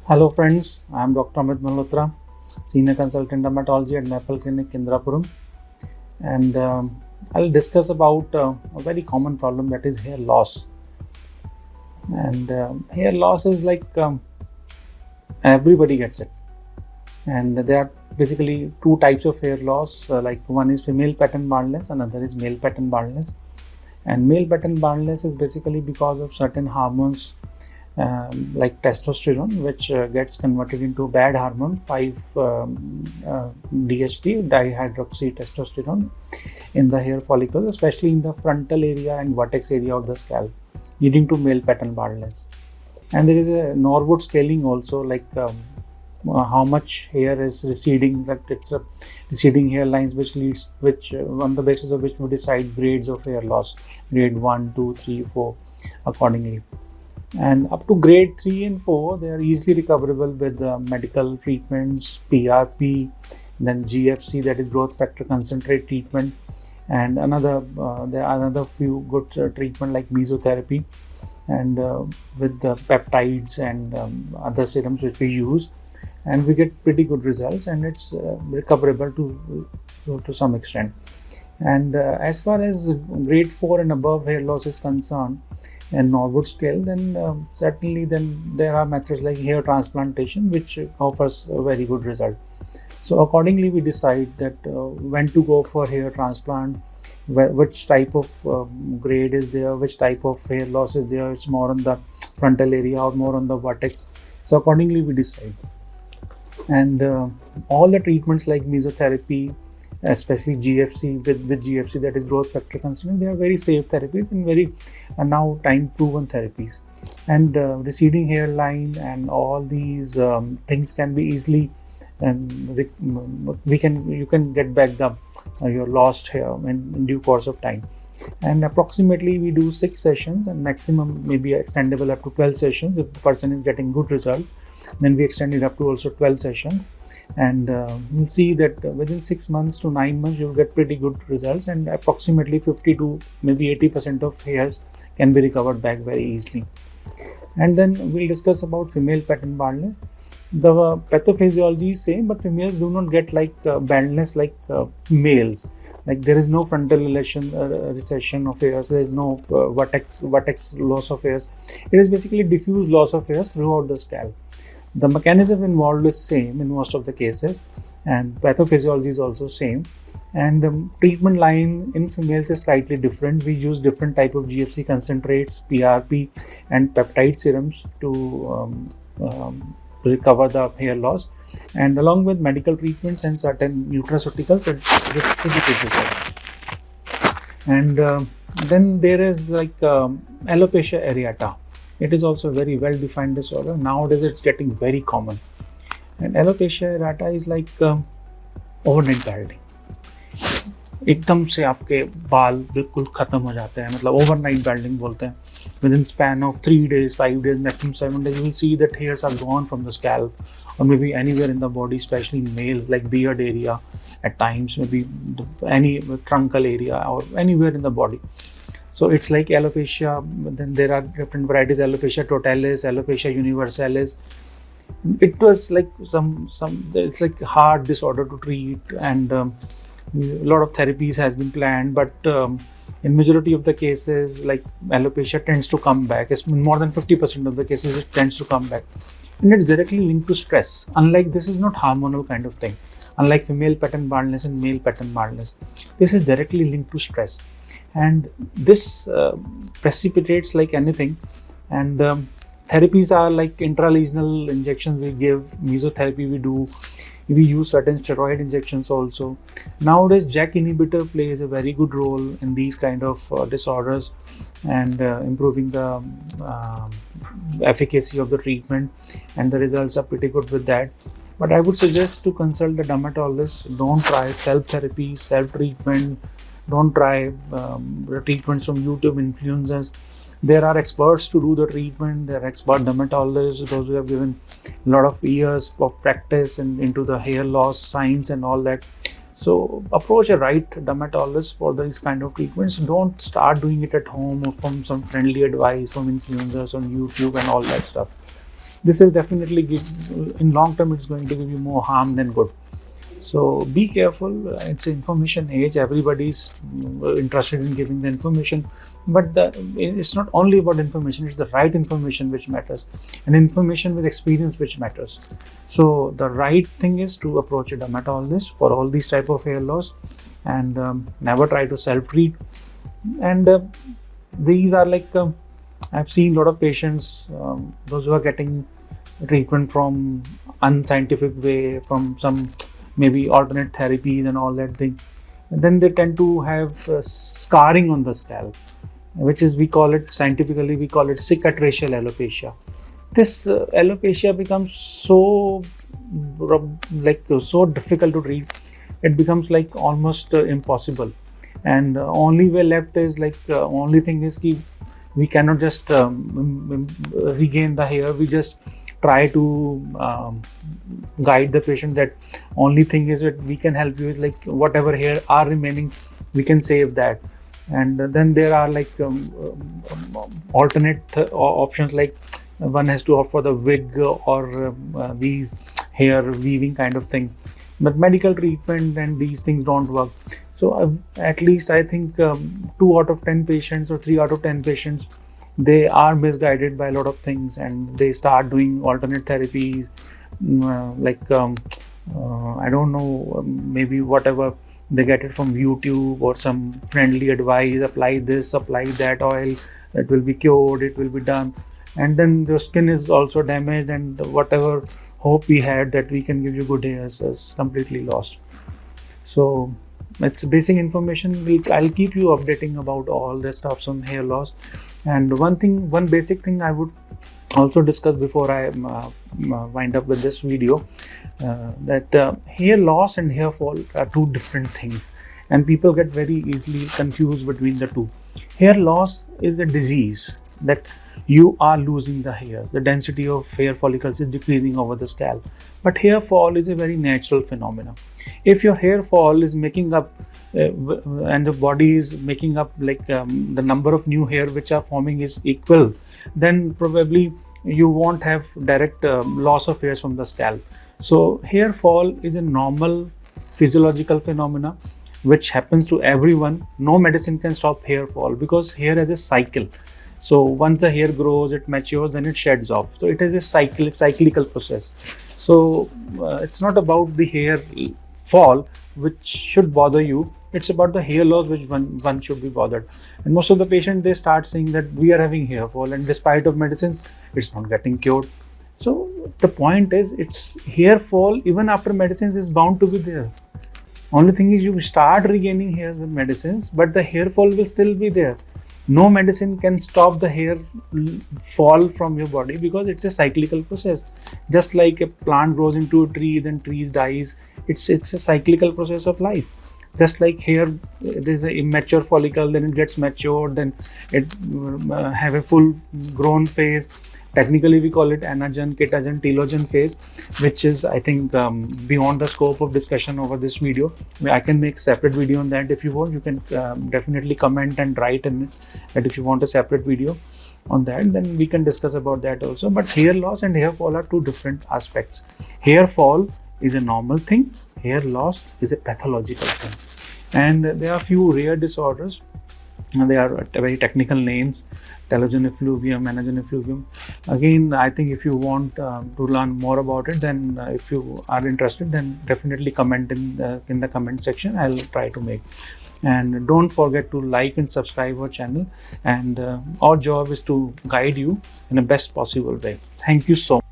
Hello friends, I am Dr. Amit Malhotra, Senior Consultant Dermatology at Maple Clinic, Indrapuram, and I'll discuss about a very common problem, that is hair loss. And hair loss is like everybody gets it, and there are basically two types of hair loss. Like one is female pattern baldness, another is male pattern baldness. And male pattern baldness is basically because of certain hormones like testosterone, which gets converted into bad hormone 5-DHT, dihydroxytestosterone, in the hair follicles, especially in the frontal area and vertex area of the scalp, leading to male pattern baldness. And there is a Norwood scaling also, like how much hair is receding, that it's a receding hairlines which on the basis of which we decide grades of hair loss, grade 1, 2, 3, 4, accordingly. And up to grade 3 and 4, they are easily recoverable with medical treatments, PRP, then GFC, that is growth factor concentrate treatment, and there are another few good treatment like mesotherapy, and with the peptides and other serums which we use, and we get pretty good results, and it's recoverable to some extent. And as far as grade 4 and above hair loss is concerned, and Norwood scale, then certainly then there are methods like hair transplantation, which offers a very good result. So accordingly, we decide that when to go for hair transplant, which type of grade is there, which type of hair loss is there. It's more on the frontal area or more on the vertex. So accordingly, we decide. And all the treatments like mesotherapy, especially GFC, with GFC, that is growth factor concentrate, they are very safe therapies and very now time proven therapies. And receding hairline and all these things can be easily, and you can get back the your lost hair in due course of time. And approximately we do 6 sessions, and maximum maybe extendable up to 12 sessions. If the person is getting good result, then we extend it up to also 12 sessions. And you'll see that within 6 months to 9 months you'll get pretty good results, and approximately 50 to maybe 80% of hairs can be recovered back very easily. And then we'll discuss about female pattern baldness. The pathophysiology is same, but females do not get like baldness like males. Like there is no frontal recession of hairs, there is no vertex loss of hairs. It is basically diffuse loss of hairs throughout the scalp. The mechanism involved is same in most of the cases, and pathophysiology is also same. And the treatment line in females is slightly different. We use different type of GFC concentrates, PRP, and peptide serums to recover the hair loss, and along with medical treatments and certain nutraceuticals, it. And then there is like alopecia areata. It is also a very well defined disorder. Nowadays it's getting very common. And alopecia areata is like overnight balding. एकदम से आपके बाल बिल्कुल खत्म हो जाते हैं, मतलब ओवरनाइट बाल्डिंग बोलते हैं. Within span of 3 days, 5 days, maximum 7 days, you will see that hairs are gone from the scalp, or maybe anywhere in the body, especially in males, like beard area at times, maybe any truncal area or anywhere in the body. So it's like alopecia. Then there are different varieties: alopecia totalis, alopecia universalis. It was like it's like hard disorder to treat, and a lot of therapies has been planned, but in majority of the cases, like alopecia tends to come back. It's more than 50% of the cases it tends to come back, and it's directly linked to stress. Unlike this is not hormonal kind of thing. Unlike female pattern baldness and male pattern baldness, this is directly linked to stress, and this precipitates like anything. And therapies are like intralesional injections we give, mesotherapy we do, we use certain steroid injections also. Nowadays JAK inhibitor plays a very good role in these kind of disorders, and improving the efficacy of the treatment, and the results are pretty good with that. But I would suggest to consult a dermatologist. Don't try self therapy, self treatment. Don't try treatments from YouTube influencers. There are experts to do the treatment. There are expert dermatologists, those who have given a lot of years of practice and into the hair loss science and all that. So approach a right dermatologist for these kind of treatments. Don't start doing it at home or from some friendly advice from influencers on YouTube and all that stuff. this is definitely in long term it's going to give you more harm than good. So be careful. It's information age. Everybody's interested in giving the information, but it's not only about information. It's the right information which matters, and information with experience which matters. So the right thing is to approach a dermatologist for all these type of hair loss, and never try to self-treat. And these are like I've seen a lot of patients, those who are getting treatment from unscientific way, from some maybe alternate therapies and all that thing, and then they tend to have scarring on the scalp, which is, we call it scientifically, we call it cicatricial alopecia. This alopecia becomes so so difficult to treat. It becomes like almost impossible, and only way left is only thing is ki we cannot just regain the hair. We just try to guide the patient that only thing is that we can help you with like whatever hair are remaining, we can save that. And then there are like alternate options, like one has to opt for the wig or these hair weaving kind of thing, but medical treatment and these things don't work. So at least I think 2 out of 10 patients or 3 out of 10 patients, they are misguided by a lot of things, and they start doing alternate therapies, I don't know, maybe whatever they get it from YouTube or some friendly advice, apply this, apply that oil, it will be cured, it will be done, and then the skin is also damaged, and whatever hope we had that we can give you good hairs is completely lost. So it's basic information. I'll keep you updating about all the stuff on hair loss. And one basic thing I would also discuss before I wind up with this video, that hair loss and hair fall are 2 different things, and people get very easily confused between the 2. Hair loss is a disease that you are losing the hairs, the density of hair follicles is decreasing over the scalp. But hair fall is a very natural phenomenon. If your hair fall is making up and the body is making up the number of new hair which are forming is equal, then probably you won't have direct loss of hairs from the scalp. So hair fall is a normal physiological phenomena which happens to everyone. No medicine can stop hair fall because hair has a cycle. So once the hair grows, it matures, then it sheds off. So it is a cyclical process. So it's not about the hair fall which should bother you. It's about the hair loss which one should be bothered. And most of the patients, they start saying that we are having hair fall, and despite of medicines, it's not getting cured. So the point is, it's hair fall even after medicines is bound to be there. Only thing is you start regaining hairs with medicines, but the hair fall will still be there. No medicine can stop the hair fall from your body because it's a cyclical process. Just like a plant grows into a tree, then trees dies. It's a cyclical process of life. Just like hair, there's an immature follicle, then it gets matured, then it have a full grown phase. Technically, we call it anagen, catagen, telogen phase, which is, I think, beyond the scope of discussion over this video. I can make separate video on that if you want. You can definitely comment and write in it that if you want a separate video on that, then we can discuss about that also. But hair loss and hair fall are 2 different aspects. Hair fall is a normal thing. Hair loss is a pathological thing. And there are few rare disorders. They are very technical names: telogen effluvium, anagen effluvium. Again, I think if you want to learn more about it, then if you are interested, then definitely comment in the comment section. I'll try to make. And don't forget to like and subscribe our channel. And our job is to guide you in the best possible way. Thank you so much.